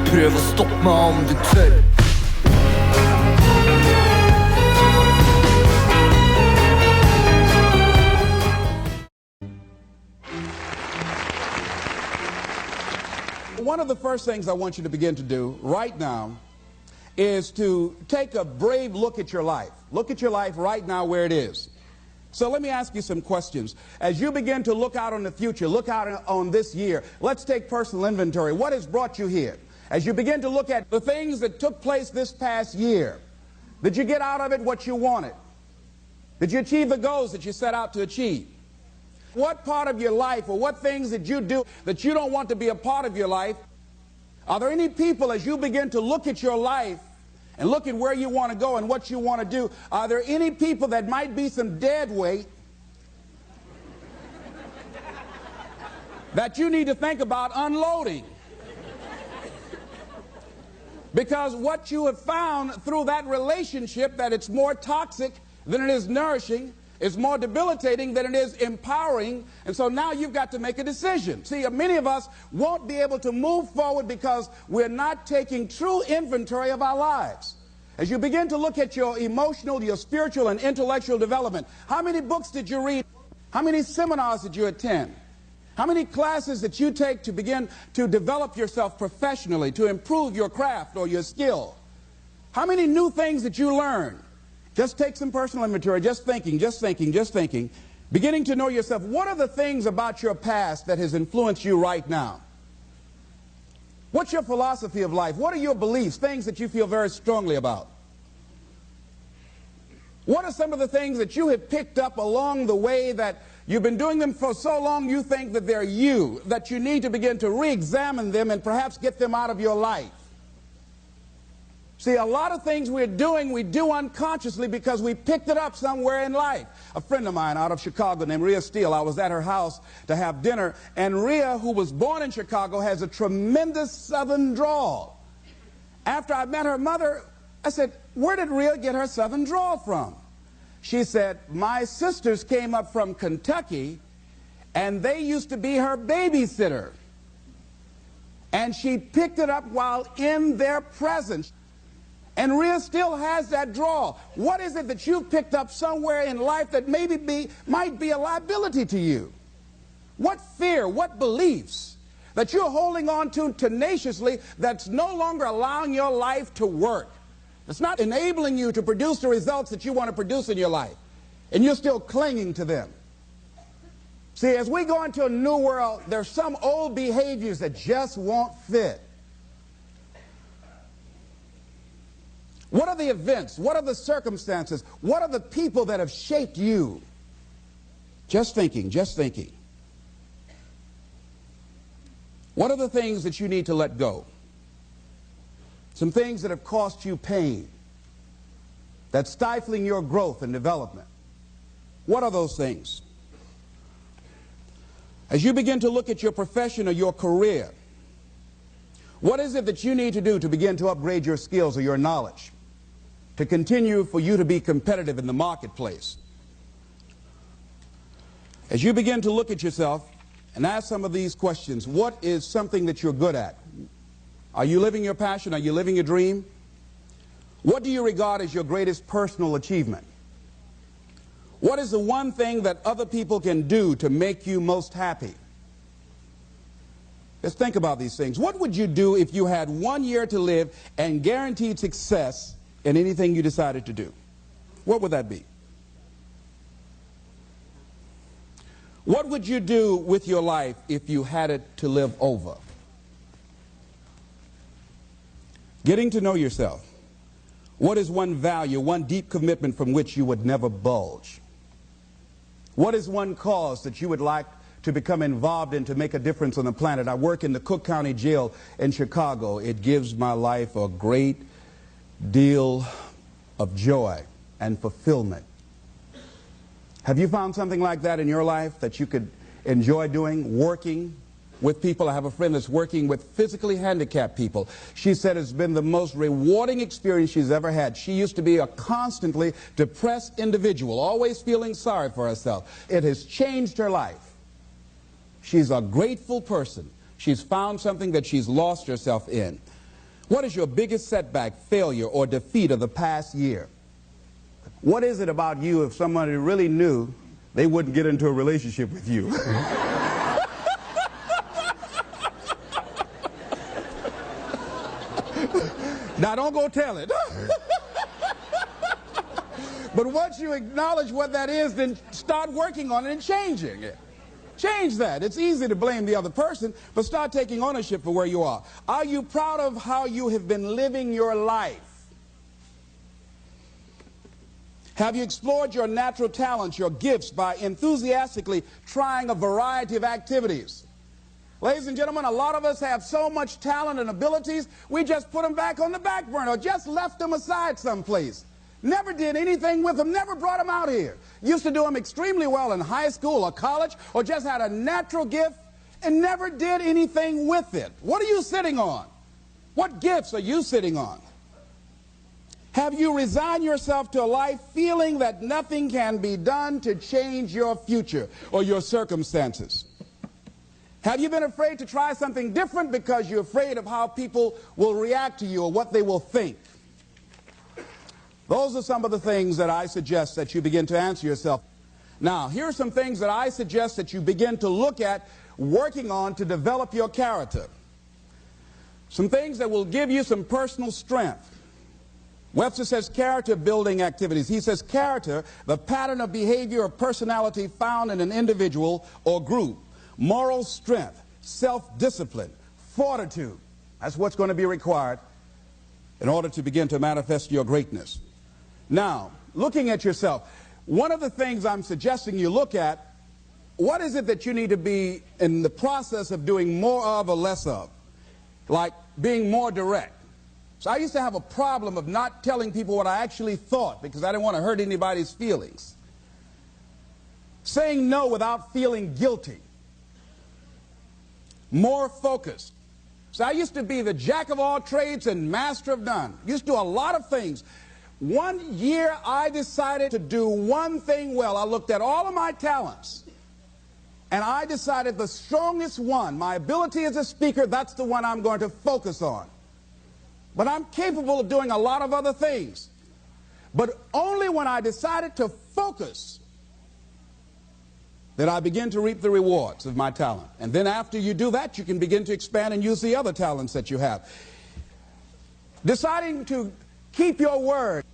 Prøv å stoppe meg om du tør. One of the first things I want you to begin to do right now is to take a brave look at your life. Look at your life right now where it is. So let me ask you some questions. As you begin to look out on the future, look out on this year, let's take personal inventory. What has brought you here? As you begin to look at the things that took place this past year, did you get out of it what you wanted? Did you achieve the goals that you set out to achieve? What part of your life or what things did you do that you don't want to be a part of your life? Are there any people, as you begin to look at your life and look at where you want to go and what you want to do, are there any people that might be some dead weight that you need to think about unloading? Because what you have found through that relationship, that it's more toxic than it is nourishing, it's more debilitating than it is empowering, and so now you've got to make a decision. See, many of us won't be able to move forward because we're not taking true inventory of our lives. As you begin to look at your emotional, your spiritual, and intellectual development, how many books did you read? How many seminars did you attend? How many classes did you take to begin to develop yourself professionally, to improve your craft or your skill? How many new things did you learn? Just take some personal inventory, just thinking, beginning to know yourself. What are the things about your past that has influenced you right now? What's your philosophy of life? What are your beliefs, things that you feel very strongly about? What are some of the things that you have picked up along the way that you've been doing them for so long you think that they're you, that you need to begin to re-examine them and perhaps get them out of your life? See, a lot of things we're doing, we do unconsciously because we picked it up somewhere in life. A friend of mine out of Chicago named Rhea Steele, I was at her house to have dinner, and Rhea, who was born in Chicago, has a tremendous southern drawl. After I met her mother, I said, where did Rhea get her southern drawl from? She said, my sisters came up from Kentucky, and they used to be her babysitter. And she picked it up while in their presence. And Rhea still has that drawl. What is it that you've picked up somewhere in life that might be a liability to you? What fear, what beliefs that you're holding on to tenaciously that's no longer allowing your life to work? It's not enabling you to produce the results that you want to produce in your life, and you're still clinging to them. See, as we go into a new world, there's some old behaviors that just won't fit. What are the events? What are the circumstances? What are the people that have shaped you? Just thinking. What are the things that you need to let go? Some things that have cost you pain, that's stifling your growth and development. What are those things? As you begin to look at your profession or your career, what is it that you need to do to begin to upgrade your skills or your knowledge, to continue for you to be competitive in the marketplace? As you begin to look at yourself and ask some of these questions, what is something that you're good at? Are you living your passion? Are you living your dream? What do you regard as your greatest personal achievement? What is the one thing that other people can do to make you most happy? Just think about these things. What would you do if you had 1 year to live and guaranteed success in anything you decided to do? What would that be? What would you do with your life if you had it to live over? Getting to know yourself. What is one value, one deep commitment from which you would never bulge? What is one cause that you would like to become involved in to make a difference on the planet? I work in the Cook County Jail in Chicago. It gives my life a great deal of joy and fulfillment. Have you found something like that in your life that you could enjoy doing, working with people? I have a friend that's working with physically handicapped people. She said it's been the most rewarding experience she's ever had. She used to be a constantly depressed individual, always feeling sorry for herself. It has changed her life. She's a grateful person. She's found something that she's lost herself in. What is your biggest setback, failure, or defeat of the past year? What is it about you, if somebody really knew, they wouldn't get into a relationship with you? Now, don't go tell it. But once you acknowledge what that is, then start working on it and changing it. Change that. It's easy to blame the other person, but start taking ownership for where you are. Are you proud of how you have been living your life? Have you explored your natural talents, your gifts, by enthusiastically trying a variety of activities? Ladies and gentlemen, a lot of us have so much talent and abilities, we just put them back on the back burner or just left them aside someplace. Never did anything with them, never brought them out here. Used to do them extremely well in high school or college, or just had a natural gift and never did anything with it. What are you sitting on? What gifts are you sitting on? Have you resigned yourself to a life feeling that nothing can be done to change your future or your circumstances? Have you been afraid to try something different because you're afraid of how people will react to you or what they will think? Those are some of the things that I suggest that you begin to answer yourself. Now, here are some things that I suggest that you begin to look at working on to develop your character. Some things that will give you some personal strength. Webster says character building activities. He says character, the pattern of behavior or personality found in an individual or group. Moral strength, self-discipline, fortitude. That's what's going to be required in order to begin to manifest your greatness. Now, looking at yourself, one of the things I'm suggesting you look at, what is it that you need to be in the process of doing more of or less of? Like being more direct. So I used to have a problem of not telling people what I actually thought because I didn't want to hurt anybody's feelings. Saying no without feeling guilty. More focused. So I used to be the jack of all trades and master of none. Used to do a lot of things. One year I decided to do one thing well. I looked at all of my talents and I decided the strongest one, my ability as a speaker, that's the one I'm going to focus on. But I'm capable of doing a lot of other things. But only when I decided to focus that I begin to reap the rewards of my talent. And then after you do that, you can begin to expand and use the other talents that you have. Deciding to keep your word.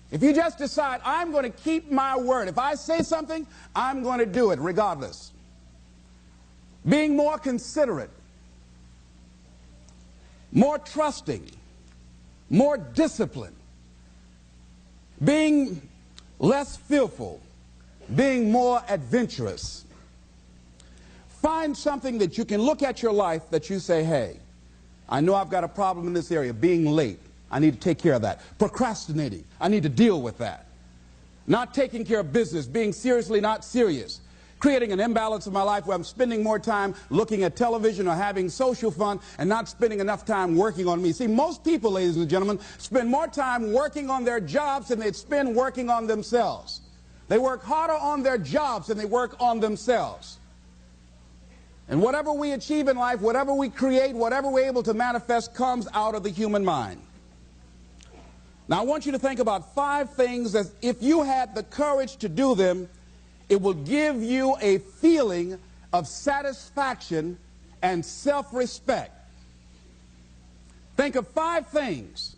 If you just decide, I'm going to keep my word. If I say something, I'm going to do it regardless. Being more considerate. More trusting. More disciplined. Being less fearful. Being more adventurous. Find something that you can look at your life that you say, hey, I know I've got a problem in this area. Being late. I need to take care of that. Procrastinating. I need to deal with that. Not taking care of business. Being seriously not serious. Creating an imbalance in my life where I'm spending more time looking at television or having social fun and not spending enough time working on me. See, most people, ladies and gentlemen, spend more time working on their jobs than they spend working on themselves. They work harder on their jobs than they work on themselves. And whatever we achieve in life, whatever we create, whatever we're able to manifest comes out of the human mind. Now I want you to think about 5 things that if you had the courage to do them, it will give you a feeling of satisfaction and self-respect. Think of 5 things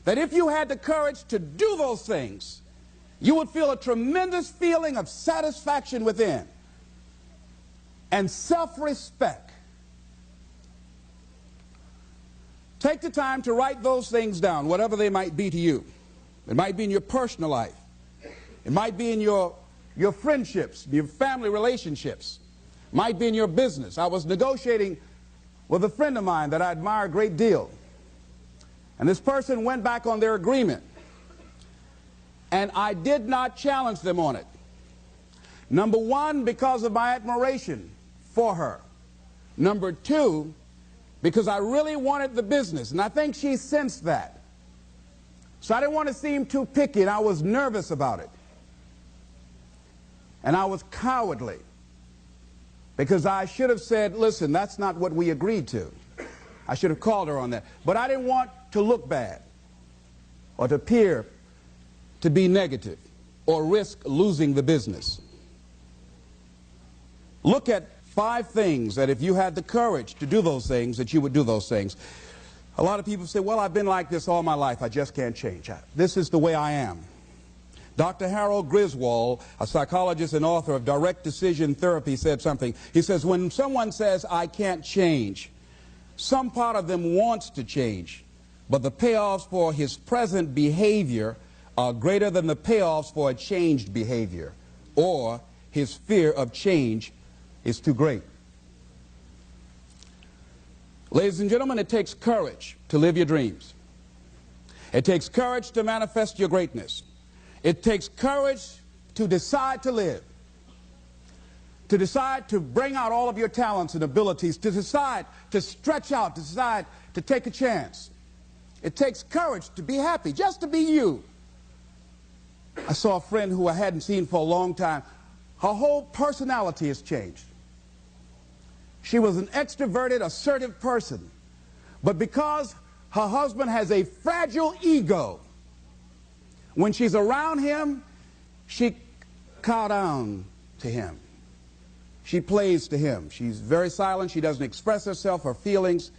that if you had the courage to do those things, you would feel a tremendous feeling of satisfaction within and self-respect. Take the time to write those things down, whatever they might be to you. It might be in your personal life. It might be in your friendships, your family relationships. It might be in your business. I was negotiating with a friend of mine that I admire a great deal. And this person went back on their agreement. And I did not challenge them on it. Number 1, because of my admiration for her. Number 2, because I really wanted the business, and I think she sensed that. So I didn't want to seem too picky, and I was nervous about it. And I was cowardly, because I should have said, listen, that's not what we agreed to. I should have called her on that. But I didn't want to look bad or to appear to be negative or risk losing the business. Look at 5 things that if you had the courage to do those things, that you would do those things. A lot of people say, well, I've been like this all my life. I just can't change. This is the way I am. Dr. Harold Griswold, a psychologist and author of Direct Decision Therapy, said something. He says, when someone says, I can't change, some part of them wants to change, but the payoffs for his present behavior are greater than the payoffs for a changed behavior, or his fear of change is too great. Ladies and gentlemen, it takes courage to live your dreams. It takes courage to manifest your greatness. It takes courage to decide to live, to decide to bring out all of your talents and abilities, to decide to stretch out, to decide to take a chance. It takes courage to be happy, just to be you. I saw a friend who I hadn't seen for a long time. Her whole personality has changed. She was an extroverted, assertive person. But because her husband has a fragile ego, when she's around him, she cows down to him. She plays to him. She's very silent. She doesn't express herself, her feelings.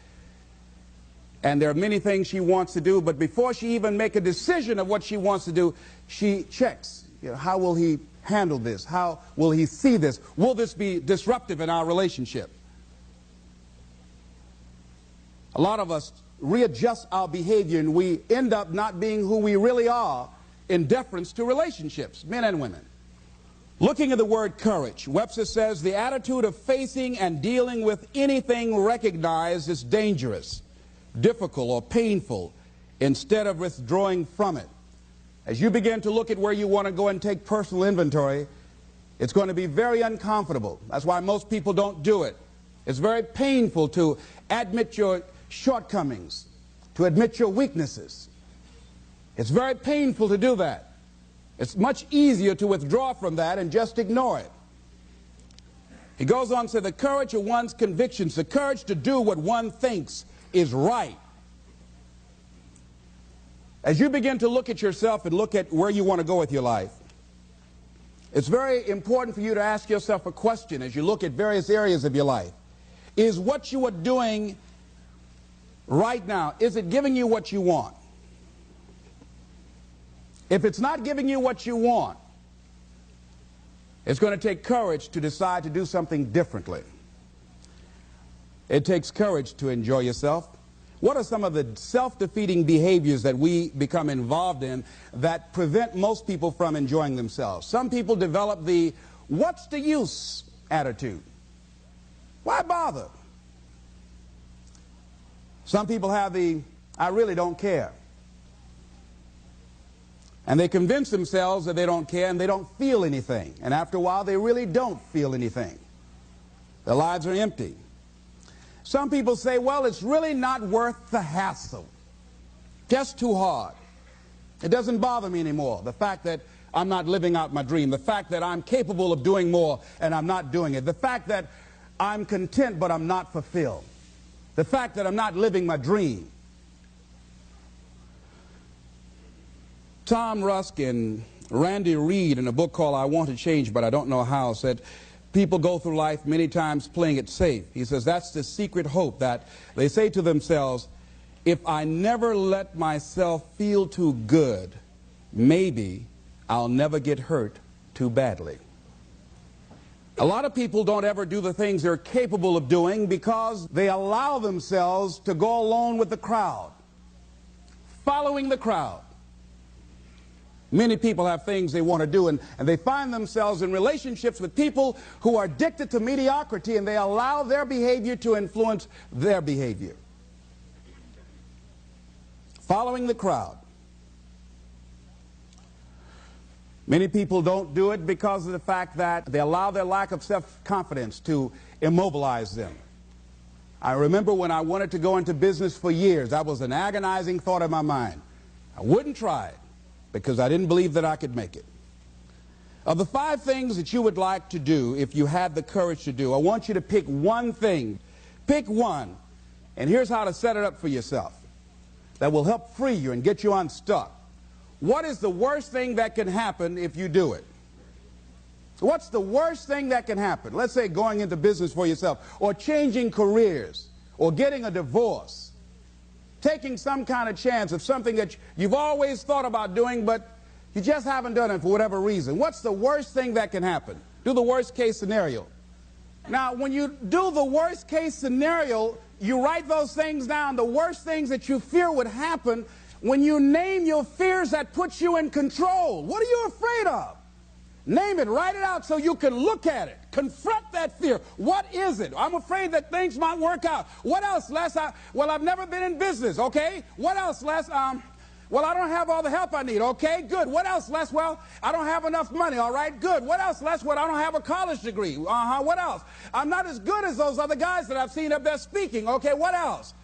And there are many things she wants to do, but before she even makes a decision of what she wants to do, she checks. How will he handle this? How will he see this? Will this be disruptive in our relationship? A lot of us readjust our behavior and we end up not being who we really are in deference to relationships, men and women. Looking at the word courage, Webster says the attitude of facing and dealing with anything recognized as dangerous, difficult, or painful instead of withdrawing from it. As you begin to look at where you want to go and take personal inventory, it's going to be very uncomfortable. That's why most people don't do it. It's very painful to admit your shortcomings, to admit your weaknesses. It's very painful to do that. It's much easier to withdraw from that and just ignore it. He goes on to say the courage of one's convictions, the courage to do what one thinks is right. As you begin to look at yourself and look at where you want to go with your life, it's very important for you to ask yourself a question as you look at various areas of your life. Is what you are doing right now, is it giving you what you want? If it's not giving you what you want, it's going to take courage to decide to do something differently. It takes courage to enjoy yourself. What are some of the self-defeating behaviors that we become involved in that prevent most people from enjoying themselves? Some people develop the what's the use attitude. Why bother? Some people have the I really don't care. And they convince themselves that they don't care and they don't feel anything. And after a while, they really don't feel anything. Their lives are empty. Some people say, well, it's really not worth the hassle. Just too hard. It doesn't bother me anymore. The fact that I'm not living out my dream. The fact that I'm capable of doing more and I'm not doing it. The fact that I'm content but I'm not fulfilled. The fact that I'm not living my dream. Tom Rusk and Randy Reed in a book called I Want to Change But I Don't Know How said, people go through life many times playing it safe. He says that's the secret hope, that they say to themselves, if I never let myself feel too good, maybe I'll never get hurt too badly. A lot of people don't ever do the things they're capable of doing because they allow themselves to go along with the crowd, following the crowd. Many people have things they want to do, and they find themselves in relationships with people who are addicted to mediocrity, and they allow their behavior to influence their behavior. Following the crowd. Many people don't do it because of the fact that they allow their lack of self-confidence to immobilize them. I remember when I wanted to go into business for years, that was an agonizing thought in my mind. I wouldn't try it, because I didn't believe that I could make it. Of the 5 things that you would like to do if you had the courage to do, I want you to pick one thing. Pick one And here's how to set it up for yourself that will help free you and get you unstuck. What is the worst thing that can happen if you do it? What's the worst thing that can happen? Let's say going into business for yourself, or changing careers, or getting a divorce, taking some kind of chance of something that you've always thought about doing, but you just haven't done it for whatever reason. What's the worst thing that can happen? Do the worst case scenario. Now, when you do the worst case scenario, you write those things down, the worst things that you fear would happen. When you name your fears, that puts you in control. What are you afraid of? Name it, write it out so you can look at it. Confront that fear. What is it? I'm afraid that things might work out. What else, Les? Well, I've never been in business, okay? What else, Les? Well, I don't have all the help I need, okay? Good. What else, Les? Well, I don't have enough money, all right? Good. What else, Les? Well, I don't have a college degree. What else? I'm not as good as those other guys that I've seen up there speaking, okay? What else?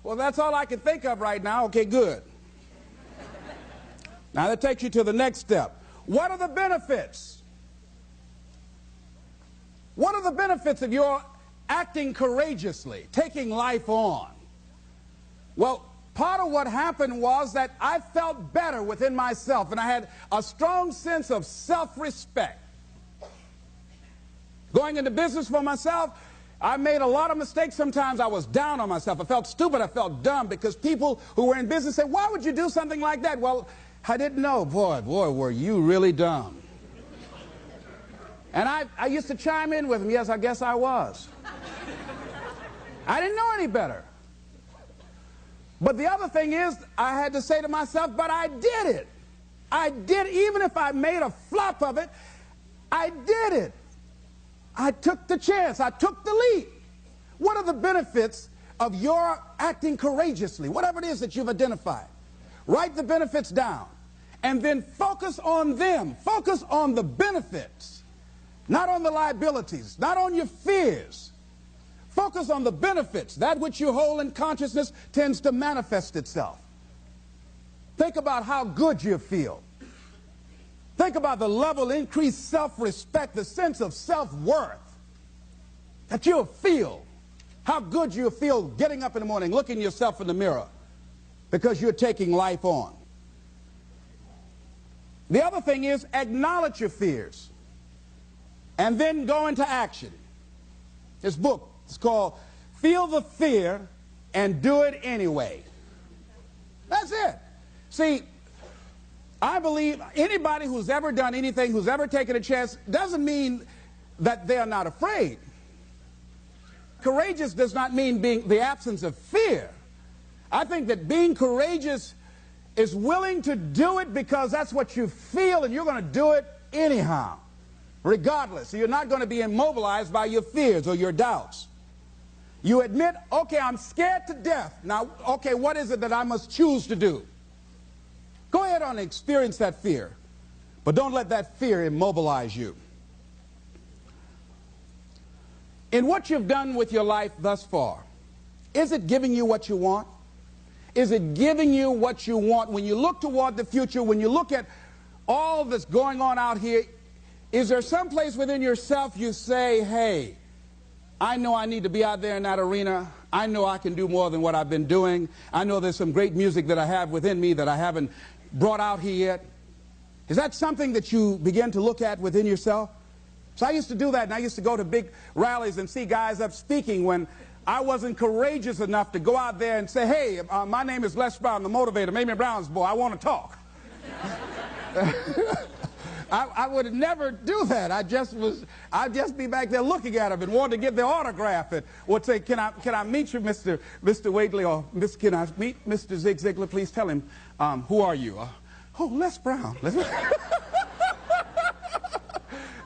Well, that's all I can think of right now, okay? Good. Now, that takes you to the next step. What are the benefits? What are the benefits of your acting courageously, taking life on? Well, part of what happened was that I felt better within myself, and I had a strong sense of self-respect. Going into business for myself, I made a lot of mistakes. Sometimes I was down on myself. I felt stupid. I felt dumb because people who were in business said, why would you do something like that? Well, I didn't know. Boy, were you really dumb. And I used to chime in with them. Yes, I guess I was. I didn't know any better. But the other thing is, I had to say to myself, but I did it. I did, even if I made a flop of it, I did it. I took the chance. I took the leap. What are the benefits of your acting courageously? Whatever it is that you've identified. Write the benefits down. And then focus on them. Focus on the benefits. Not on the liabilities. Not on your fears. Focus on the benefits. That which you hold in consciousness tends to manifest itself. Think about how good you feel. Think about the level of increased self-respect, the sense of self-worth that you'll feel. How good you'll feel getting up in the morning, looking yourself in the mirror, because you're taking life on. The other thing is, acknowledge your fears and then go into action. This book is called Feel the Fear and Do It Anyway. That's it. See, I believe anybody who's ever done anything, who's ever taken a chance, doesn't mean that they are not afraid. Courageous does not mean being the absence of fear. I think that being courageous is willing to do it because that's what you feel, and you're going to do it anyhow, regardless. So you're not going to be immobilized by your fears or your doubts. You admit, okay, I'm scared to death. Now, okay, what is it that I must choose to do? Go ahead and experience that fear, but don't let that fear immobilize you. In what you've done with your life thus far, is it giving you what you want? Is it giving you what you want? When you look toward the future, when you look at all that's going on out here, is there some place within yourself you say, hey, I know I need to be out there in that arena. I know I can do more than what I've been doing. I know there's some great music that I have within me that I haven't brought out here yet. Is that something that you begin to look at within yourself? So I used to do that, and I used to go to big rallies and see guys up speaking when I wasn't courageous enough to go out there and say, hey, my name is Les Brown, the motivator, Mamie Brown's boy, I want to talk. I would never do that. I'd just be back there looking at them and want to get their autograph and would say, can I meet you, Mr. Waitley, or can I meet Mr. Zig Ziglar? Please tell him, who are you? Oh, Les Brown.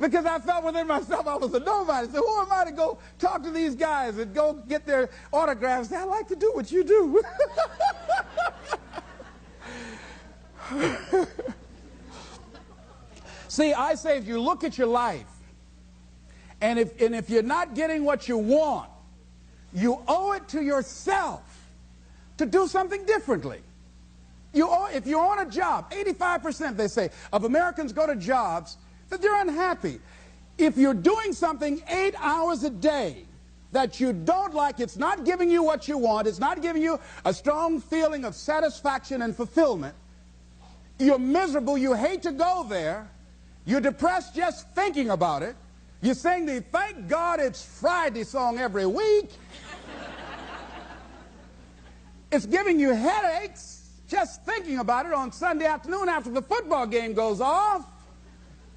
Because I felt within myself I was a nobody. So who am I to go talk to these guys and go get their autographs? I'd like to do what you do. See, I say if you look at your life, and if you're not getting what you want, you owe it to yourself to do something differently. If you're on a job, 85%, they say, of Americans go to jobs that they're unhappy. If you're doing something 8 hours a day that you don't like, it's not giving you what you want, it's not giving you a strong feeling of satisfaction and fulfillment, you're miserable, you hate to go there, you're depressed just thinking about it, you sing the "Thank God It's Friday" song every week, it's giving you headaches just thinking about it on Sunday afternoon after the football game goes off.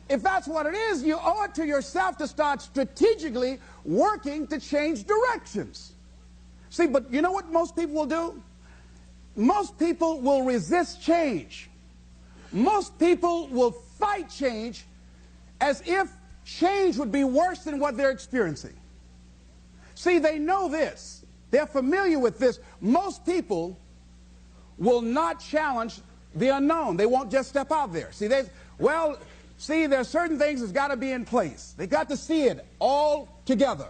If that's what it is, you owe it to yourself to start strategically working to change directions. See, but you know what most people will do? Most people will resist change. Most people will fight change as if change would be worse than what they're experiencing. See, they know this. They're familiar with this. Most people will not challenge the unknown. They won't just step out there. See, there's certain things that's got to be in place. They got to see it all together.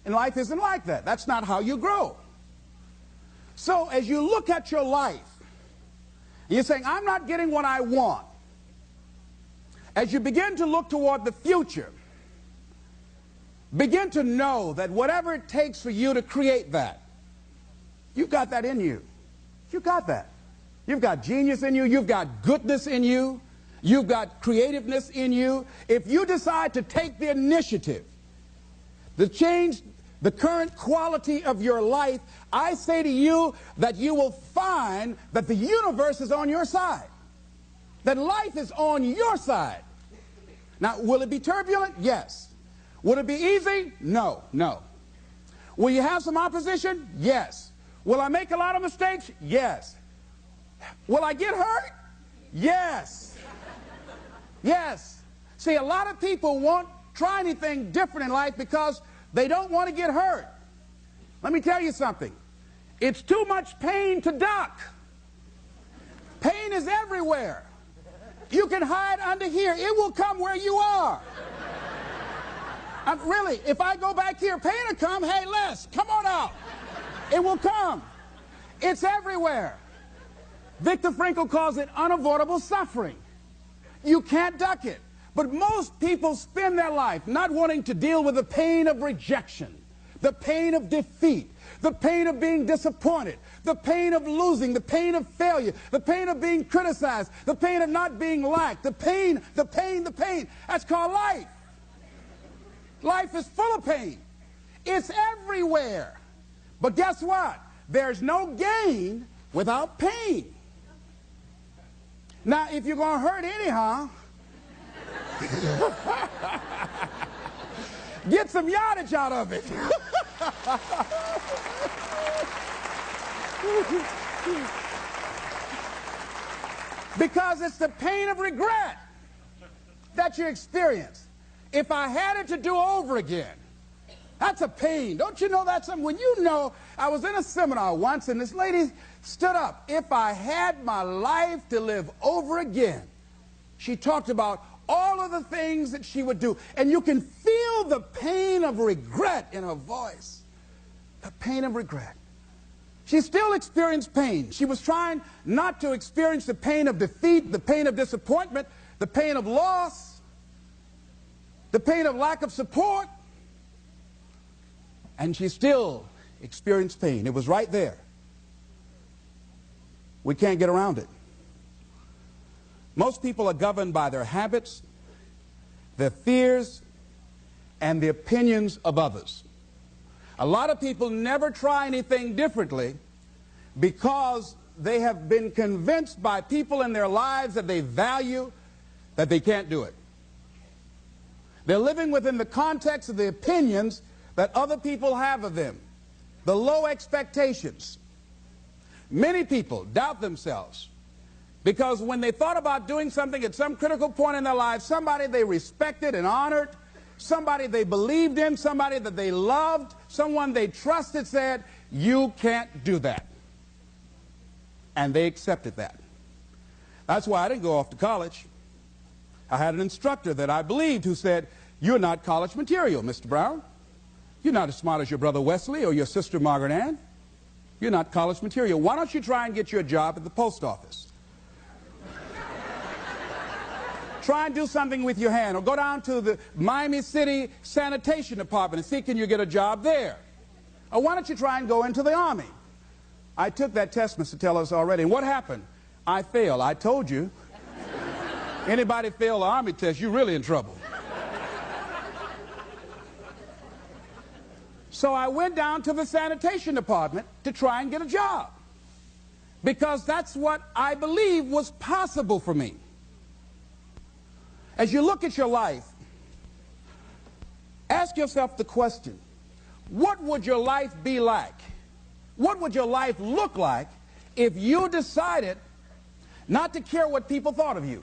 And life isn't like that. That's not how you grow. So as you look at your life, you're saying, I'm not getting what I want. As you begin to look toward the future, begin to know that whatever it takes for you to create that, you've got that in you. You've got that. You've got genius in you. You've got goodness in you. You've got creativeness in you. If you decide to take the initiative to change the current quality of your life, I say to you that you will find that the universe is on your side, that life is on your side. Now, will it be turbulent? Yes. Will it be easy? No, no. Will you have some opposition? Yes. Will I make a lot of mistakes? Yes. Will I get hurt? Yes. Yes. See, a lot of people won't try anything different in life because they don't want to get hurt. Let me tell you something. It's too much pain to duck. Pain is everywhere. You can hide under here. It will come where you are. Really, if I go back here, pain will come. Hey, Les, come on out. It will come. It's everywhere. Viktor Frankl calls it unavoidable suffering. You can't duck it. But most people spend their life not wanting to deal with the pain of rejection, the pain of defeat, the pain of being disappointed, the pain of losing, the pain of failure, the pain of being criticized, the pain of not being liked, the pain. That's called life. Life is full of pain. It's everywhere. But guess what? There's no gain without pain. Now, if you're going to hurt anyhow, get some yardage out of it. Because it's the pain of regret that you experience. If I had it to do over again, that's a pain. Don't you know that's something? When you know, I was in a seminar once and this lady stood up. If I had my life to live over again, she talked about all of the things that she would do. And you can feel the pain of regret in her voice. The pain of regret. She still experienced pain. She was trying not to experience the pain of defeat, the pain of disappointment, the pain of loss, the pain of lack of support. And she still experienced pain. It was right there. We can't get around it. Most people are governed by their habits, their fears, and the opinions of others. A lot of people never try anything differently because they have been convinced by people in their lives that they value that they can't do it. They're living within the context of the opinions that other people have of them, the low expectations. Many people doubt themselves because when they thought about doing something at some critical point in their lives, somebody they respected and honored, somebody they believed in, somebody that they loved, someone they trusted said, you can't do that. And they accepted that. That's why I didn't go off to college. I had an instructor that I believed who said, you're not college material, Mr. Brown. You're not as smart as your brother Wesley or your sister Margaret Ann. You're not college material. Why don't you try and get you a job at the post office? Try and do something with your hand, or go down to the Miami City Sanitation Department and see can you get a job there. Or why don't you try and go into the Army? I took that test, Mr. Tellers, already. And what happened? I failed. I told you. Anybody fail the Army test, you're really in trouble. So I went down to the sanitation department to try and get a job, because that's what I believe was possible for me. As you look at your life, ask yourself the question, what would your life be like? What would your life look like if you decided not to care what people thought of you?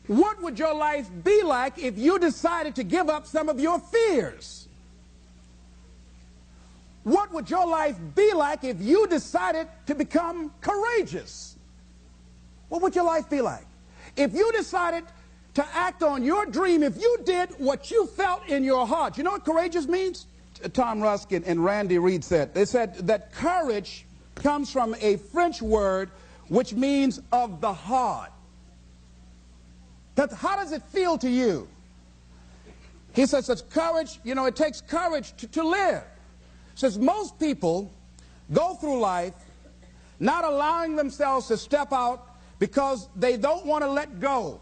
What would your life be like if you decided to give up some of your fears? What would your life be like if you decided to become courageous? What would your life be like? If you decided to act on your dream, if you did what you felt in your heart. You know what courageous means? Tom Rusk and Randy Reed said. They said that courage comes from a French word which means of the heart. How does it feel to you? He says that courage, you know, it takes courage to live. Says most people go through life not allowing themselves to step out because they don't want to let go.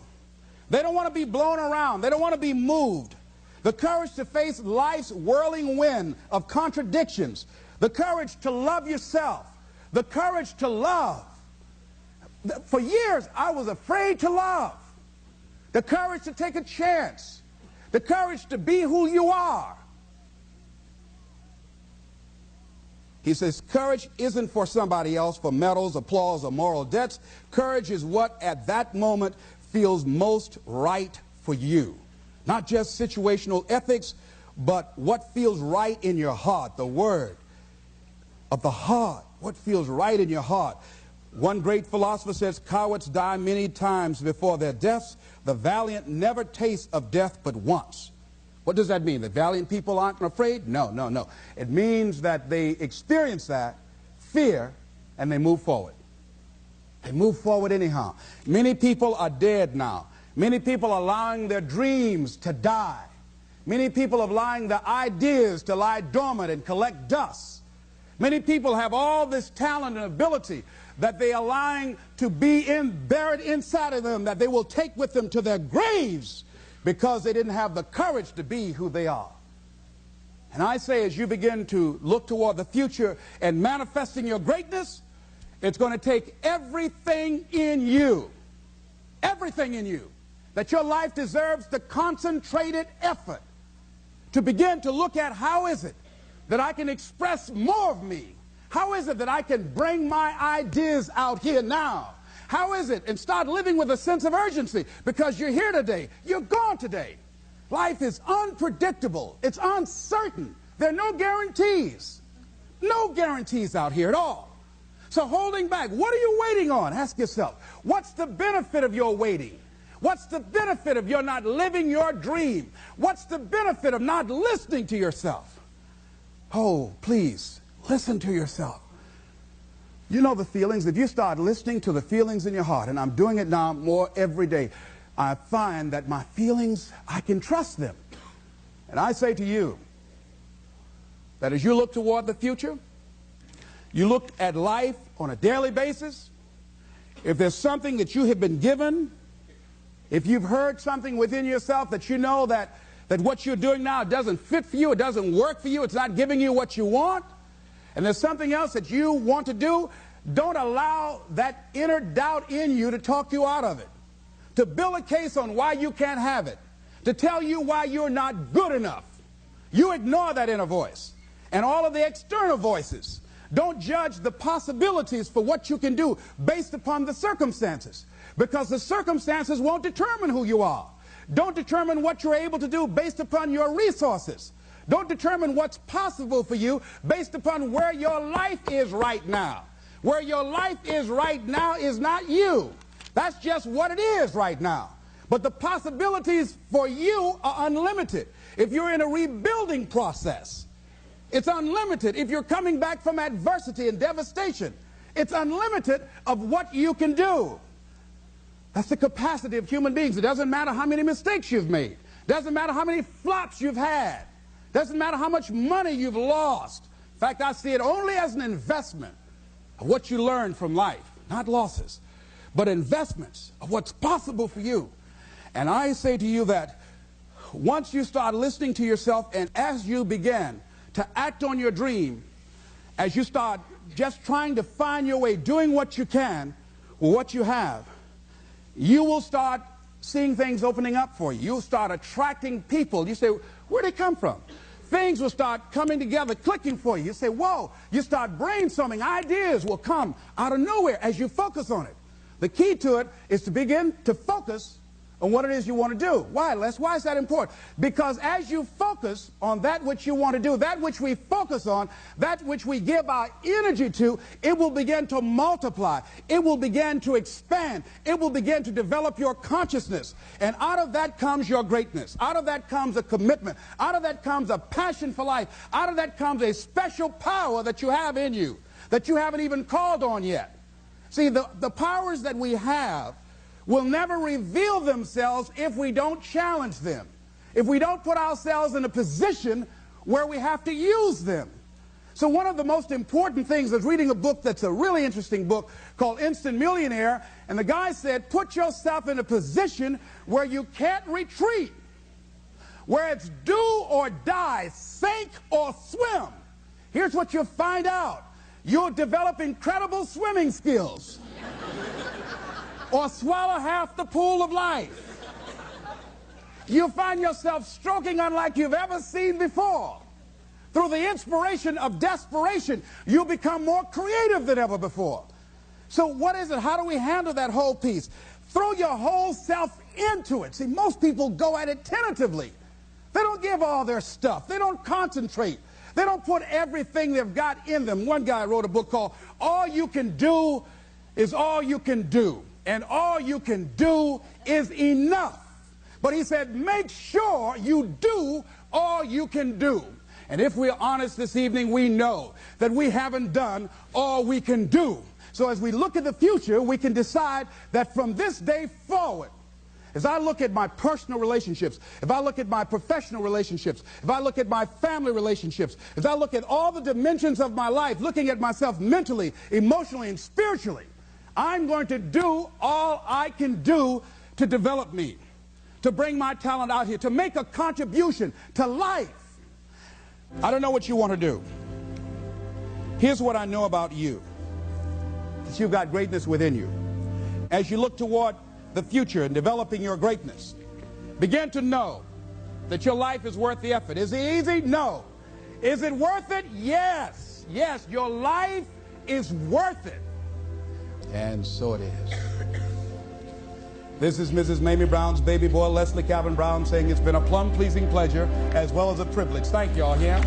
They don't want to be blown around. They don't want to be moved. The courage to face life's whirling wind of contradictions. The courage to love yourself. The courage to love. For years, I was afraid to love. The courage to take a chance. The courage to be who you are. He says, courage isn't for somebody else, for medals, applause, or moral debts. Courage is what at that moment feels most right for you. Not just situational ethics, but what feels right in your heart. The word of the heart. What feels right in your heart. One great philosopher says, cowards die many times before their deaths. The valiant never taste of death but once. What does that mean? That valiant people aren't afraid? No, no, no. It means that they experience that fear and they move forward. They move forward anyhow. Many people are dead now. Many people are allowing their dreams to die. Many people are allowing their ideas to lie dormant and collect dust. Many people have all this talent and ability that they are allowing to be buried inside of them, that they will take with them to their graves because they didn't have the courage to be who they are. And I say, as you begin to look toward the future and manifesting your greatness, it's going to take everything in you, that your life deserves the concentrated effort to begin to look at how is it that I can express more of me. How is it that I can bring my ideas out here now? How is it? And start living with a sense of urgency, because you're here today, you're gone today. Life is unpredictable. It's uncertain. There are no guarantees. No guarantees out here at all. So holding back, what are you waiting on? Ask yourself, what's the benefit of your waiting? What's the benefit of your not living your dream? What's the benefit of not listening to yourself? Oh, please, listen to yourself. You know the feelings. If you start listening to the feelings in your heart, and I'm doing it now more every day, I find that my feelings, I can trust them. And I say to you that as you look toward the future, you look at life on a daily basis, if there's something that you have been given, if you've heard something within yourself that you know that what you're doing now doesn't fit for you, it doesn't work for you, it's not giving you what you want, and there's something else that you want to do, don't allow that inner doubt in you to talk you out of it, to build a case on why you can't have it, to tell you why you're not good enough. You ignore that inner voice and all of the external voices. Don't judge the possibilities for what you can do based upon the circumstances, because the circumstances won't determine who you are. Don't determine what you're able to do based upon your resources. Don't determine what's possible for you based upon where your life is right now. Where your life is right now is not you. That's just what it is right now. But the possibilities for you are unlimited. If you're in a rebuilding process, it's unlimited. If you're coming back from adversity and devastation, it's unlimited of what you can do. That's the capacity of human beings. It doesn't matter how many mistakes you've made. Doesn't matter how many flops you've had. Doesn't matter how much money you've lost. In fact, I see it only as an investment of what you learn from life. Not losses, but investments of what's possible for you. And I say to you that once you start listening to yourself, and as you begin to act on your dream, as you start just trying to find your way, doing what you can with what you have, you will start seeing things opening up for you. You'll start attracting people. You say, where'd they come from? Things will start coming together, clicking for you. You say, whoa. You start brainstorming. Ideas will come out of nowhere as you focus on it. The key to it is to begin to focus on what it is you want to do. Why, Les? Why is that important? Because as you focus on that which you want to do, that which we focus on, that which we give our energy to, it will begin to multiply. It will begin to expand. It will begin to develop your consciousness. And out of that comes your greatness. Out of that comes a commitment. Out of that comes a passion for life. Out of that comes a special power that you have in you that you haven't even called on yet. See, the powers that we have will never reveal themselves if we don't challenge them, if we don't put ourselves in a position where we have to use them. So one of the most important things is reading a book that's a really interesting book called Instant Millionaire, and the guy said, put yourself in a position where you can't retreat, where it's do or die, sink or swim. Here's what you'll find out. You'll develop incredible swimming skills. Or swallow half the pool of life. You'll find yourself stroking unlike you've ever seen before. Through the inspiration of desperation, you'll become more creative than ever before. So what is it? How do we handle that whole piece? Throw your whole self into it. See, most people go at it tentatively. They don't give all their stuff. They don't concentrate. They don't put everything they've got in them. One guy wrote a book called All You Can Do Is All You Can Do. And all you can do is enough. But he said, make sure you do all you can do. And if we're honest this evening, we know that we haven't done all we can do. So as we look at the future, we can decide that from this day forward, as I look at my personal relationships, if I look at my professional relationships, if I look at my family relationships, as I look at all the dimensions of my life, looking at myself mentally, emotionally, and spiritually, I'm going to do all I can do to develop me, to bring my talent out here, to make a contribution to life. I don't know what you want to do. Here's what I know about you, that you've got greatness within you. As you look toward the future and developing your greatness, begin to know that your life is worth the effort. Is it easy? No. Is it worth it? Yes. Yes, your life is worth it. And so it is. This is Mrs. Mamie Brown's baby boy, Leslie Calvin Brown, saying it's been a plum-pleasing pleasure as well as a privilege. Thank you all here.